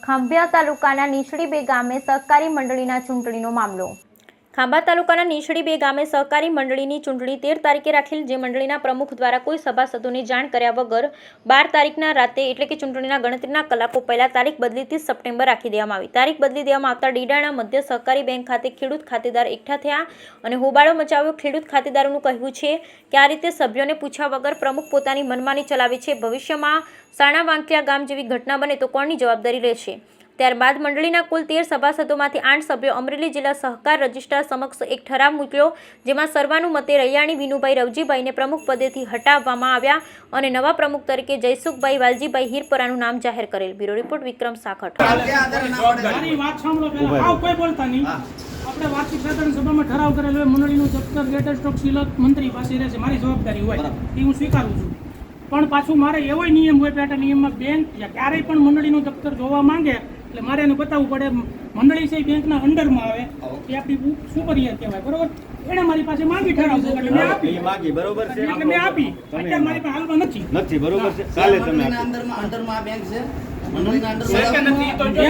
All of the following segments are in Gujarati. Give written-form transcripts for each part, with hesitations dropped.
ખાંભા તાલુકાના નીચડી બે ગામે સહકારી મંડળીના ચૂંટણીનો મામલો। ખાંભા તાલુકાના નીચડી બે ગામે સહકારી મંડળીની ચૂંટણી 13 તારીખે રાખેલ, જે મંડળીના પ્રમુખ દ્વારા કોઈ સભાસદોને જાણ કર્યા વગર 12 તારીખના રાતે એટલે કે ચૂંટણીના ગણતરીના કલાકો પહેલા તારીખ બદલી 30 સપ્ટેમ્બર રાખી દેવામાં આવી। તારીખ બદલી દેવામાં આવતા ડીડાણા મધ્ય સહકારી બેંક ખાતે ખેડૂત ખાતેદાર એકઠા થયા અને હોબાળો મચાવ્યો। ખેડૂત ખાતેદારોનું કહેવું છે કે આ રીતે સભ્યોને પૂછ્યા વગર પ્રમુખ પોતાની મનમાની ચલાવે છે। ભવિષ્યમાં સાણા વાંકિયા ગામ જેવી ઘટના બને તો કોની જવાબદારી રહેશે? ત્યારબાદ મંડળીના કુલ 13 સભાસદોમાંથી 8 સભ્યો અમરેલી જિલ્લા સહકાર રજિસ્ટ્રાર સમક્ષ એક ઠરાવ મૂક્યો, જેમાં સર્વાનુમતે રૈયાણી વિનુભાઈ રવજીભાઈને પ્રમુખ પદેથી હટાવવામાં આવ્યા અને નવા પ્રમુખ તરીકે જયસુખભાઈ વાલજીભાઈ હિરપરાનું નામ જાહેર કરેલ। બ્યુરો રિપોર્ટ વિક્રમ સાખટ। આપણે વાર્ષિક સાધારણ સભામાં ઠરાવ કરેલો હોય, મંડળીનું દફતર ગેટ સ્ટોક સિલક મંત્રી પાસે રહેશે, મારી જવાબદારી હોય એ હું સ્વીકારું છું। પણ પાછું મારે એવો નિયમ હોય, પેટા નિયમમાં બેંક ક્યારેય પણ મંડળીનું દફતર જોવા માંગે એટલે મારે એને બતાવવું પડે મંડળી છે બેંકના અંડરમાં આવે, એ આપણી સુપરિયર કહેવાય, બરોબર? એને મારી પાસે માંગી ઠરાવ એટલે મેં આપી, માગી બરોબર છે, એટલે મેં આપી। અત્યારે મારી પાસે હાલમાં નથી બરોબર છે, કાલે તમે અંડરમાં બેંક છે, મંડળીના અંડર છે કે નથી તો જો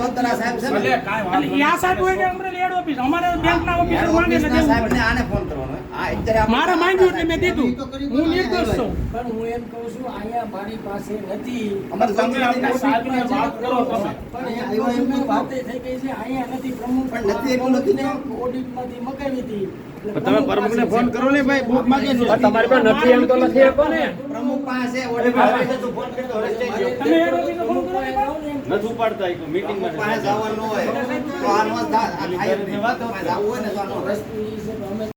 જોતરા સાહેબ છે ભલે કાઈ વાત નહીં, આ સાહેબ હોય કે અમરેલી હેડ ઓફિસ, અમારે બેંકના ઓફિસર માંગે એટલે સાહેબને આને ફોન કરવાનો આ અત્યારે મારે માંગ્યું એટલે મેં દીધું, હું નિર્દોષ છું। પણ હું એમ કહું છું અહીંયા મારી પાસે નથી, અમારે તમે સાહેબને વાત કરો તમે, પણ આવ્યો એમની વાત થઈ ગઈ છે, અહીંયા નથી પ્રમુખ પણ નથી એટલું નથી ને, ઓડિટમાંથી મગાવી હતી। તમે પ્રમુખને ફોન કરો ને ભાઈ, બુક માંગે છે, તમારી પાસે નથી એમ તો નથી આપો ને, પ્રમુખ પાસે ઓડિટ પાસે તો ફોન કરતો રસ્તે ગયો, તમે હેડ ઓફિસે ફોન કરો નથી ઉપાડતા, એક મીટિંગ માં પાસે જવાનું હોય તો આનો વાત હોય ને તો આનો વસ્તુ એ છે કે અમે